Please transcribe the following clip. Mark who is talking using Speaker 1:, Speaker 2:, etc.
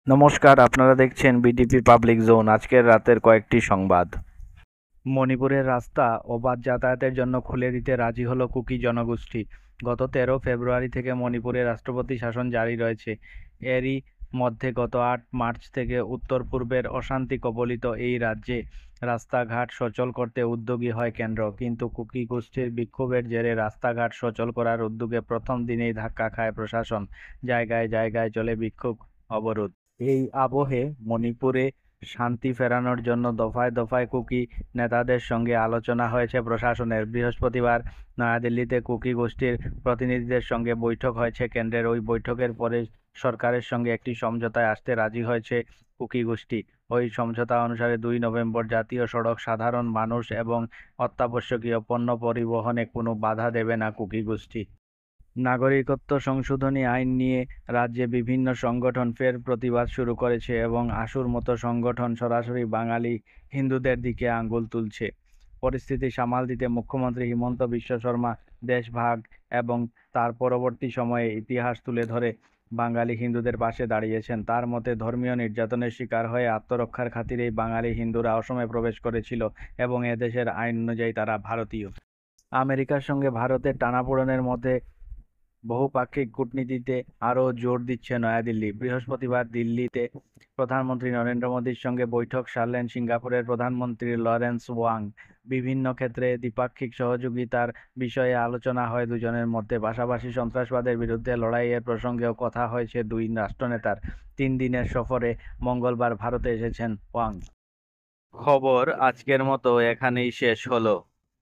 Speaker 1: নমস্কার, আপনারা দেখছেন বিডিপি পাবলিক জোন। আজকের রাতের কয়েকটি সংবাদ। মণিপুরের রাস্তা অবাধ যাতায়াতের জন্য খুলে দিতে রাজি হলো কুকি জনগোষ্ঠী। গত 13 ফেব্রুয়ারি থেকে মণিপুরে রাষ্ট্রপতি শাসন জারি রয়েছে। এরই মধ্যে গত 8 মার্চ থেকে উত্তর পূর্বের অশান্তি কবলিত এই রাজ্যে রাস্তাঘাট সচল করতে উদ্যোগী হয় কেন্দ্র, কিন্তু কুকি গোষ্ঠীর বিক্ষোভের জেরে রাস্তাঘাট সচল করার উদ্যোগে প্রথম দিনেই ধাক্কা খায় প্রশাসন। জায়গায় জায়গায় চলে বিক্ষোভ, অবরোধ। এই আবহে মণিপুরে শান্তি ফেরানোর জন্য দফায় দফায় কুকি নেতাদের সঙ্গে আলোচনা হয়েছে প্রশাসনের। বৃহস্পতিবার নয়াদিল্লিতে কুকি গোষ্ঠীর প্রতিনিধিদের সঙ্গে বৈঠক হয়েছে কেন্দ্রের। ওই বৈঠকের পরে সরকারের সঙ্গে একটি সমঝোতায় আসতে রাজি হয়েছে কুকি গোষ্ঠী। ওই সমঝোতা অনুসারে 2 নভেম্বর জাতীয় সড়ক সাধারণ মানুষ এবং অত্যাবশ্যকীয় পণ্য পরিবহনে কোনো বাধা দেবে না কুকি গোষ্ঠী। নাগরিকত্ব সংশোধনী আইন নিয়ে রাজ্যে বিভিন্ন সংগঠন ফের প্রতিবাদ শুরু করেছে এবং আশুর মতো সংগঠন সরাসরি বাঙালি হিন্দুদের দিকে আঙুল তুলছে। পরিস্থিতি সামাল দিতে মুখ্যমন্ত্রী হিমন্ত বিশ্ব শর্মা দেশভাগ এবং তার পরবর্তী সময়ে ইতিহাস তুলে ধরে বাঙালি হিন্দুদের পাশে দাঁড়িয়েছেন। তার মতে, ধর্মীয় নির্যাতনের শিকার হয়ে আত্মরক্ষার খাতিরেই বাঙালি হিন্দুরা অসমে প্রবেশ করেছিল এবং এদেশের আইন অনুযায়ী তারা ভারতীয়। আমেরিকার সঙ্গে ভারতের টানাপোড়েনের মধ্যে বহুপাক্ষিক কূটনীতিতে আরও জোর দিচ্ছে নয়াদিল্লি। বৃহস্পতিবার দিল্লিতে প্রধানমন্ত্রী নরেন্দ্র মোদীর সঙ্গে বৈঠক সারলেন সিঙ্গাপুরের প্রধানমন্ত্রী লরেন্স ওয়াং। বিভিন্ন ক্ষেত্রে দ্বিপাক্ষিক সহযোগিতার বিষয়ে আলোচনা হয় দুজনের মধ্যে। পাশাপাশি সন্ত্রাসবাদের বিরুদ্ধে লড়াইয়ের প্রসঙ্গেও কথা হয়েছে দুই রাষ্ট্রনেতার। 3 দিনের সফরে মঙ্গলবার ভারতে এসেছেন ওয়াং। খবর আজকের মতো এখানেই শেষ হলো।